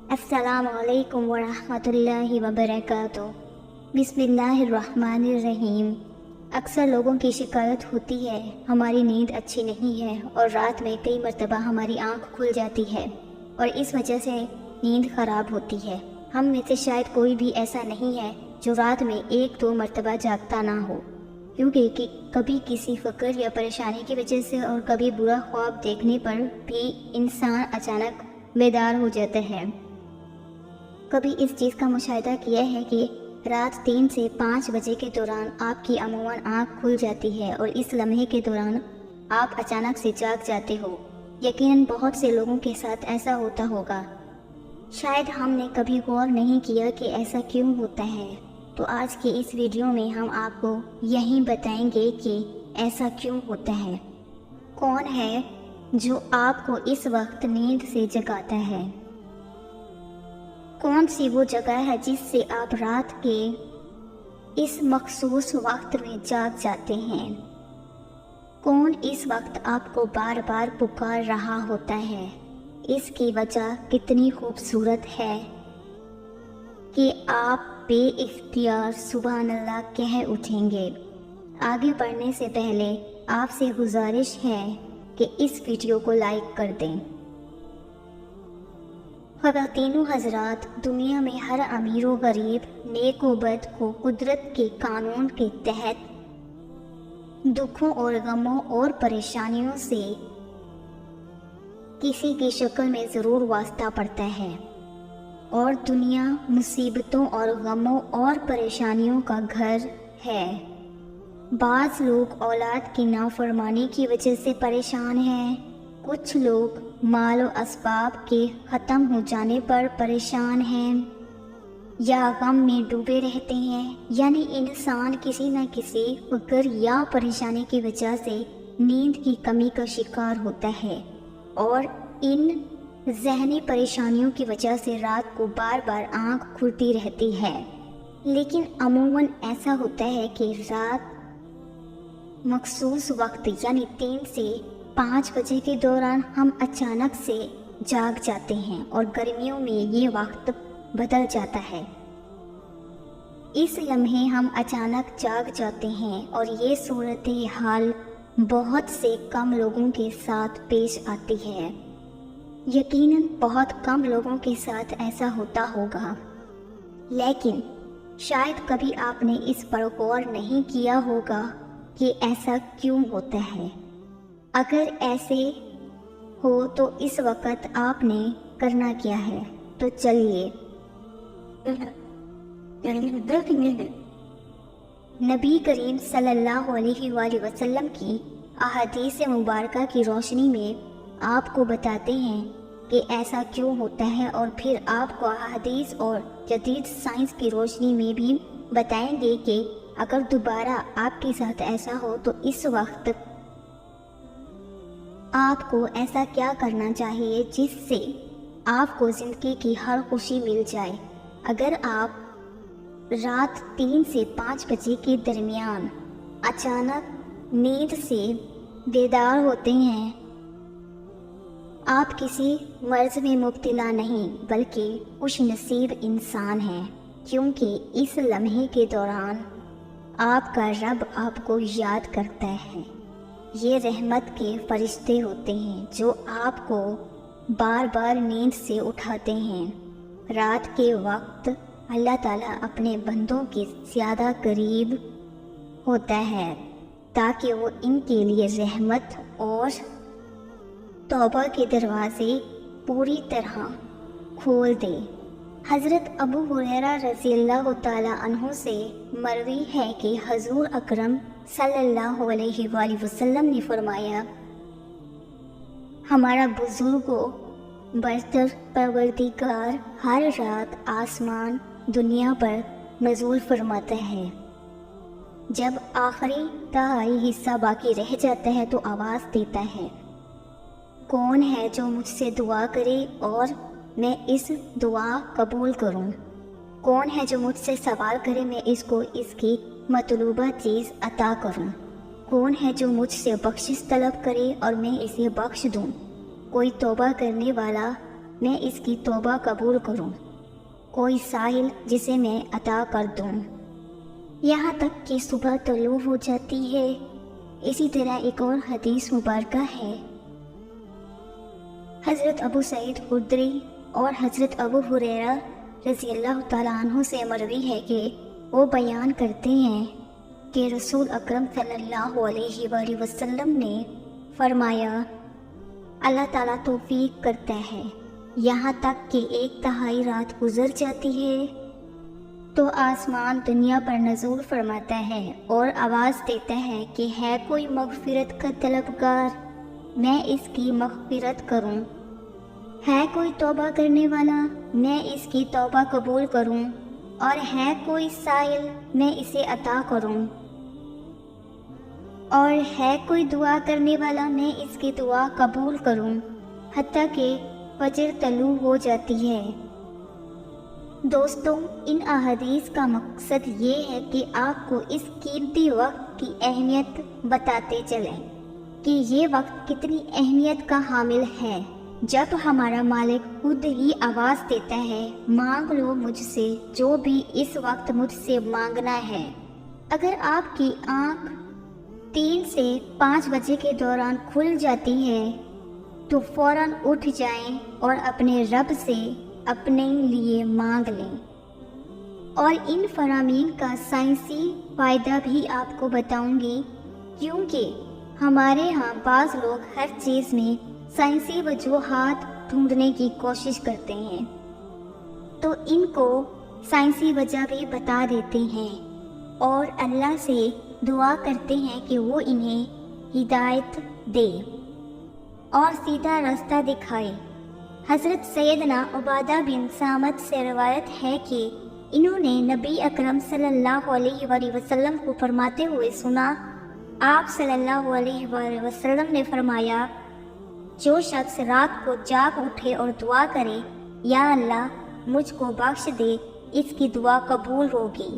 अस्सलामुअलैकुम वरहमतुल्लाहि वबरकातुहू। बिस्मिल्लाहिर्रहमानिर्रहीम। अक्सर लोगों की शिकायत होती है हमारी नींद अच्छी नहीं है और रात में कई मर्तबा हमारी आंख खुल जाती है और इस वजह से नींद ख़राब होती है। हम में से शायद कोई भी ऐसा नहीं है जो रात में एक दो मर्तबा जागता ना हो, क्योंकि कभी किसी फ़िक्र या परेशानी की वजह से और कभी बुरा ख्वाब देखने पर भी इंसान अचानक बेदार हो जाता है। कभी इस चीज़ का मुशाहिदा किया है कि रात 3 से 5 बजे के दौरान आपकी अमूमन आँख खुल जाती है और इस लम्हे के दौरान आप अचानक से जाग जाते हो। यकीनन बहुत से लोगों के साथ ऐसा होता होगा। शायद हमने कभी गौर नहीं किया कि ऐसा क्यों होता है। तो आज की इस वीडियो में हम आपको यही बताएंगे कि ऐसा क्यों होता है, कौन है जो आपको इस वक्त नींद से जगाता है, कौन सी वो जगह है जिससे आप रात के इस मखसूस वक्त में जाग जाते हैं, कौन इस वक्त आपको बार बार पुकार रहा होता है। इसकी वजह कितनी खूबसूरत है कि आप बेइख्तियार सुभान अल्लाह कह उठेंगे। आगे बढ़ने से पहले आपसे गुजारिश है कि इस वीडियो को लाइक कर दें। ख़वातीनो हज़रात, दुनिया में हर अमीर व गरीब, नेक व बद को कुदरत के कानून के तहत दुखों और गमों और परेशानियों से किसी की शक्ल में ज़रूर वास्ता पड़ता है और दुनिया मुसीबतों और गमों और परेशानियों का घर है। बाज़ लोग औलाद की नाफरमानी की वजह से परेशान हैं, कुछ लोग माल और असबाब के ख़त्म हो जाने पर परेशान हैं या गम में डूबे रहते हैं। यानी इंसान किसी न किसी फ़िक्र या परेशानी की वजह से नींद की कमी का शिकार होता है और इन ज़हनी परेशानियों की वजह से रात को बार बार आँख खुलती रहती है। लेकिन अमूमन ऐसा होता है कि रात मखसूस वक्त यानी 3 से 5 बजे के दौरान हम अचानक से जाग जाते हैं और गर्मियों में ये वक्त बदल जाता है। इस लम्हे हम अचानक जाग जाते हैं और ये सूरत हाल बहुत से कम लोगों के साथ पेश आती है। यकीनन बहुत कम लोगों के साथ ऐसा होता होगा, लेकिन शायद कभी आपने इस पर गौर नहीं किया होगा कि ऐसा क्यों होता है। अगर ऐसे हो तो इस वक्त आपने करना क्या है, तो चलिए नबी करीम सल्लल्लाहु अलैहि वसल्लम की अहादीस मुबारका की रोशनी में आपको बताते हैं कि ऐसा क्यों होता है और फिर आपको अहादीस और जदीद साइंस की रोशनी में भी बताएंगे कि अगर दोबारा आपके साथ ऐसा हो तो इस वक्त आपको ऐसा क्या करना चाहिए जिससे आपको ज़िंदगी की हर खुशी मिल जाए। अगर आप रात 3 से 5 बजे के दरमियान अचानक नींद से बेदार होते हैं, आप किसी मर्ज में मुब्तला नहीं बल्कि खुश नसीब इंसान हैं, क्योंकि इस लम्हे के दौरान आपका रब आपको याद करता है। ये रहमत के फरिश्ते होते हैं जो आपको बार बार नींद से उठाते हैं। रात के वक्त अल्लाह ताला अपने बंदों के ज़्यादा करीब होता है ताकि वो इनके लिए रहमत और तौबा के दरवाज़े पूरी तरह खोल दे। हज़रत अबू हुरैरा रज़ियल्लाहु ताला अन्हु से मरवी है कि हज़ूर अकरम सल्लल्लाहु अलैहि वसल्लम ने फरमाया, हमारा बुजुर्गों बरतर परवरदिगार हर रात आसमान दुनिया पर नज़ूल फरमाता है। जब आखिरी तिहाई हिस्सा बाकी रह जाता है तो आवाज़ देता है, कौन है जो मुझसे दुआ करे और मैं इस दुआ कबूल करूं? कौन है जो मुझसे सवाल करे मैं इसको इसकी मतलूबा चीज़ अता करूं? کون ہے جو مجھ سے بخشش طلب کرے اور میں اسے بخش دوں؟ کوئی توبہ کرنے والا، میں اس کی توبہ قبول کروں۔ کوئی سائل، جسے میں عطا کر دوں۔ یہاں تک کہ صبح طلوع ہو جاتی ہے۔ اسی طرح ایک اور حدیث مبارکہ ہے، حضرت ابو سعید خدری اور حضرت ابو ہریرہ رضی اللہ تعالیٰ عنہ سے مروی ہے کہ وہ بیان کرتے ہیں کہ رسول اکرم صلی اللہ علیہ وآلہ وسلم نے فرمایا، اللہ تعالیٰ توفیق کرتا ہے یہاں تک کہ 1/3 رات گزر جاتی ہے تو آسمان دنیا پر نزول فرماتا ہے اور آواز دیتا ہے کہ ہے کوئی مغفرت کا طلبگار، میں اس کی مغفرت کروں۔ ہے کوئی توبہ کرنے والا، میں اس کی توبہ قبول کروں۔ اور ہے کوئی سائل، میں اسے عطا کروں۔ اور ہے کوئی دعا کرنے والا، میں اس کی دعا قبول کروں، حتیٰ کہ فجر طلوع ہو جاتی ہے۔ دوستوں، ان احادیث کا مقصد یہ ہے کہ آپ کو اس قیمتی وقت کی اہمیت بتاتے چلیں کہ یہ وقت کتنی اہمیت کا حامل ہے۔ جب ہمارا مالک خود ہی آواز دیتا ہے، مانگ لو مجھ سے جو بھی اس وقت مجھ سے مانگنا ہے۔ اگر آپ کی آنکھ 3 سے 5 بجے کے دوران کھل جاتی ہے تو فوراً اٹھ جائیں اور اپنے رب سے اپنے لیے مانگ لیں۔ اور ان فرامین کا سائنسی فائدہ بھی آپ کو بتاؤں گی، کیونکہ ہمارے ہاں بعض لوگ ہر چیز میں سائنسی وجوہات ڈھونڈنے کی کوشش کرتے ہیں، تو ان کو سائنسی وجہ بھی بتا دیتے ہیں اور اللہ سے دعا کرتے ہیں کہ وہ انہیں ہدایت دے اور سیدھا راستہ دکھائے۔ حضرت سیدنا عبادہ بن صامت سے روایت ہے کہ انہوں نے نبی اکرم صلی اللہ علیہ وآلہ وسلم کو فرماتے ہوئے سنا۔ آپ صلی اللہ علیہ وآلہ وسلم نے فرمایا، جو شخص رات کو جاگ اٹھے اور دعا کرے، یا اللہ مجھ کو بخش دے، اس کی دعا قبول ہوگی۔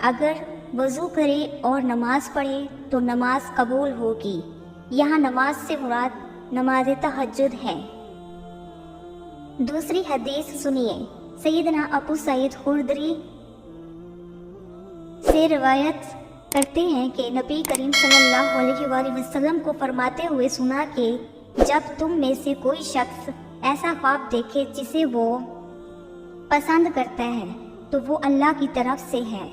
اگر وضو کرے اور نماز پڑھے تو نماز قبول ہوگی۔ یہاں نماز سے مراد نماز تہجد ہے۔ دوسری حدیث سنیے، سیدنا ابو سعید خدری سے روایت کرتے ہیں کہ نبی کریم صلی اللہ علیہ وآلہ وسلم کو فرماتے ہوئے سنا کہ جب تم میں سے کوئی شخص ایسا خواب دیکھے جسے وہ پسند کرتا ہے تو وہ اللہ کی طرف سے ہے،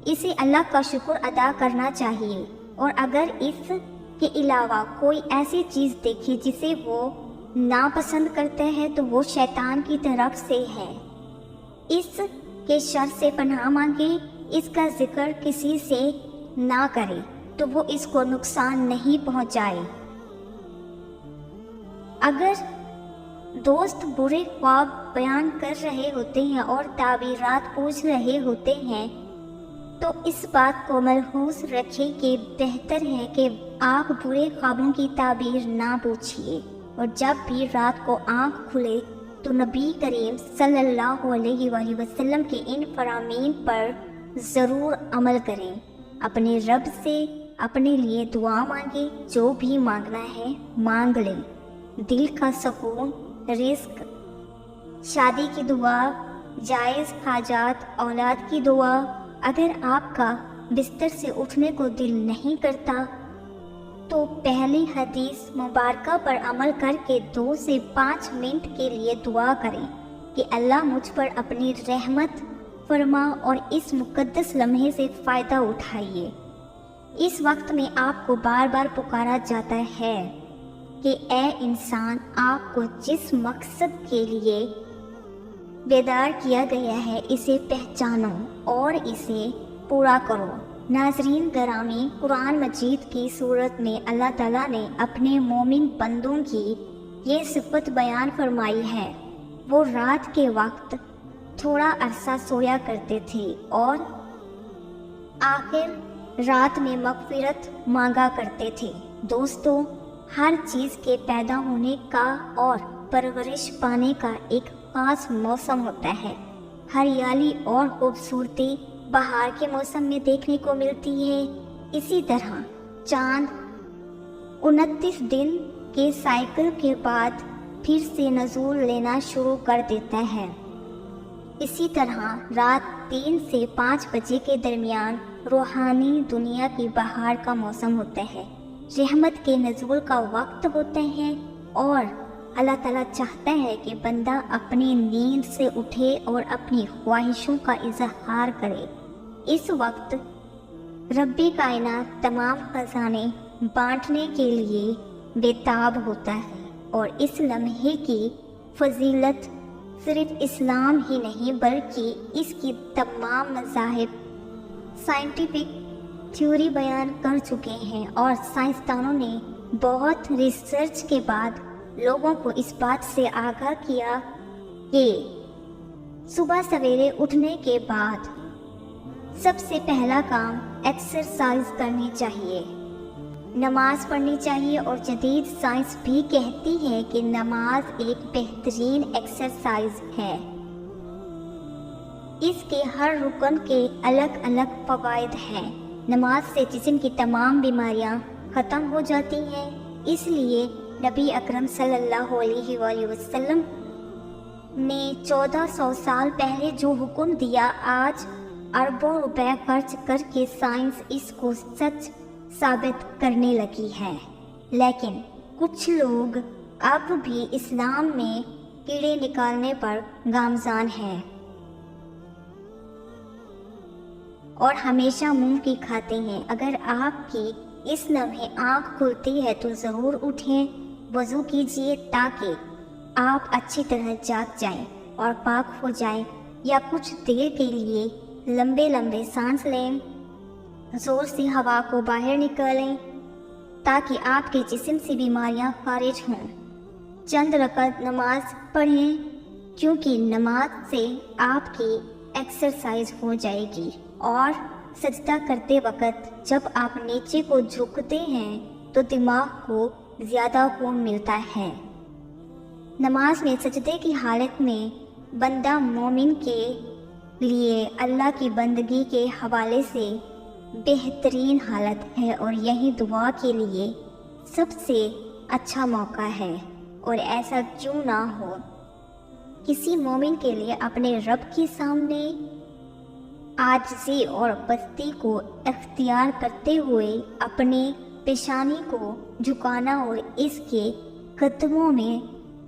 اسے اللہ کا شکر ادا کرنا چاہیے۔ اور اگر اس کے علاوہ کوئی ایسی چیز دیکھے جسے وہ ناپسند کرتا ہے تو وہ شیطان کی طرف سے ہے۔ اس کے شر سے پناہ مانگے، اس کا ذکر کسی سے نہ کرے تو وہ اس کو نقصان نہیں پہنچائے۔ اگر دوست برے خواب بیان کر رہے ہوتے ہیں اور تعبیرات پوچھ رہے ہوتے ہیں تو اس بات کو ملحوظ رکھیں کہ بہتر ہے کہ آپ برے خوابوں کی تعبیر نہ پوچھیے، اور جب بھی رات کو آنکھ کھلے تو نبی کریم صلی اللہ علیہ وآلہ وسلم کے ان فرامین پر ضرور عمل کریں۔ اپنے رب سے اپنے لیے دعا مانگیں، جو بھی مانگنا ہے مانگ لیں۔ دل کا سکون، رزق، شادی کی دعا، جائز حاجات، اولاد کی دعا۔ اگر آپ کا بستر سے اٹھنے کو دل نہیں کرتا تو پہلی حدیث مبارکہ پر عمل کر کے 2 سے 5 منٹ کے لیے دعا کریں کہ اللہ مجھ پر اپنی رحمت فرما اور اس مقدس لمحے سے فائدہ اٹھائیے۔ اس وقت میں آپ کو بار بار پکارا جاتا ہے کہ اے انسان، آپ کو جس مقصد کے لیے بیدار کیا گیا ہے اسے پہچانو اور اسے پورا کرو۔ ناظرین گرامی، قرآن مجید کی صورت میں اللہ تعالیٰ نے اپنے مومن بندوں کی یہ صفت بیان فرمائی ہے۔ وہ رات کے وقت تھوڑا عرصہ سویا کرتے تھے اور آخر رات میں مغفرت مانگا کرتے تھے۔ دوستو، ہر چیز کے پیدا ہونے کا اور پرورش پانے کا ایک خاص موسم ہوتا ہے۔ ہریالی اور خوبصورتی بہار کے موسم میں دیکھنے کو ملتی ہے، اسی طرح चांद 29 दिन के साइकिल के बाद फिर से नज़ूल लेना शुरू कर देता है। इसी तरह रात 3 से 5 बजे के दरमियान रूहानी दुनिया की बहार का मौसम होता है, रहमत के नज़ूल का वक्त होता है और अल्लाह ताला चाहता है कि बंदा अपनी नींद से उठे और अपनी ख्वाहिशों का इजहार करे। इस वक्त रब्बी कायनात तमाम खजाने बांटने के लिए बेताब होता है और इस लम्हे की फजीलत सिर्फ इस्लाम ही नहीं बल्कि इसकी तमाम मज़ाहिब साइंटिफिक थ्योरी बयान कर चुके हैं और साइंसदानों ने बहुत रिसर्च के बाद लोगों को इस बात से आगाह किया कि सुबह सवेरे उठने के बाद सबसे पहला काम एक्सरसाइज करनी चाहिए, नमाज पढ़नी चाहिए। और जदीद साइंस भी कहती है कि नमाज एक बेहतरीन एक्सरसाइज है। इसके हर रुकन के अलग अलग फ़वाइद हैं। नमाज से जिस्म की तमाम बीमारियां ख़त्म हो जाती हैं। इसलिए नबी अकरम सल्लल्लाहु अलैहि वसल्लम ने 1400 साल पहले जो हुक्म दिया, आज अरबों रुपए खर्च करके साइंस इसको सच साबित करने लगी है। लेकिन कुछ लोग अब भी इस्लाम में कीड़े निकालने पर गामजान हैं और हमेशा मुंह की खाते हैं। अगर आपकी इस लम्हे आँख खुलती है तो ज़रूर उठें, वज़ू कीजिए ताकि आप अच्छी तरह जाग जाएं और पाक हो जाएं, या कुछ देर के लिए लंबे लंबे सांस लें, ज़ोर से हवा को बाहर निकालें ताकि आपके जिस्म से बीमारियां खारिज हों। चंद रकअत नमाज पढ़ें क्योंकि नमाज से आपकी एक्सरसाइज हो जाएगी। और सजदा करते वक्त जब आप नीचे को झुकते हैं तो दिमाग को ज़्यादा खून मिलता है। नमाज में सजदे की हालत में बंदा मोमिन के लिए अल्लाह की बंदगी के हवाले से बेहतरीन हालत है और यही दुआ के लिए सबसे अच्छा मौका है। और ऐसा क्यों ना हो, किसी मोमिन के लिए अपने रब के सामने आजिज़ी और पस्ती को इख्तियार करते हुए अपने पेशानी को झुकाना और इसके कदमों में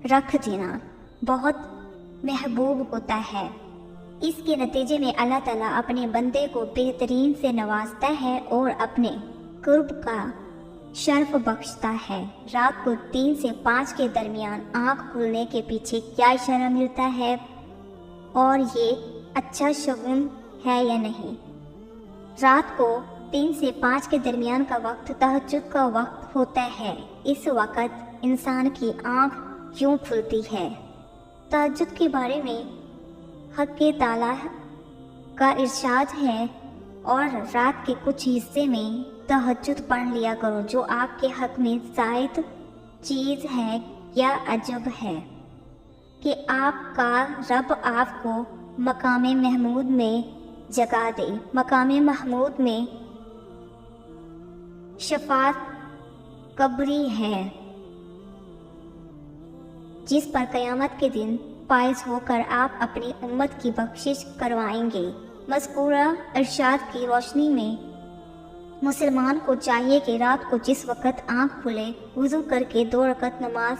रख देना बहुत महबूब होता है। इसके नतीजे में अल्लाह ताला अपने बंदे को बेहतरीन से नवाजता है और अपने कुर्ब का शर्फ बख्शता है। रात को 3 से 5 के दरमियान आँख खुलने के पीछे क्या इशारा मिलता है और ये अच्छा शगुन है या नहीं? रात को 3 से 5 के दरमियान का वक्त तहज्जुद का वक्त होता है। इस वक्त इंसान की आँख क्यों खुलती है? तहज्जुद के बारे में हक़ ताला का इरशाद है, और रात के कुछ हिस्से में तहज्जुद पढ़ लिया करो जो आपके हक़ में ज़ायद चीज़ है या अजब है कि आपका रब आपको मकाम महमूद में जगा दे। मकाम महमूद में शफात कब्री है जिस पर क़यामत के दिन फाइज होकर आप अपनी उम्मत की बख्शिश करवाएंगे। मज़कूरा इरशाद की रोशनी में मुसलमान को चाहिए कि रात को जिस वक़्त आँख खुले वज़ू करके 2 रकत नमाज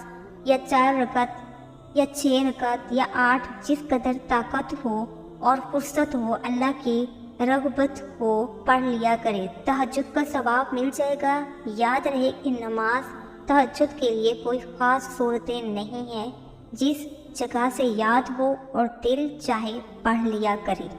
या 4 रकत या 6 रकत या 8 जिस कदर ताकत हो और फुर्सत हो अल्लाह की रग़बत हो पढ़ लिया करे। तहज्जुद का सवाब मिल जाएगा। याद रहे कि नमाज तहज्जुद के लिए कोई ख़ास सूरतें नहीं हैं, जिस जगह से याद हो और दिल चाहे पढ़ लिया करे।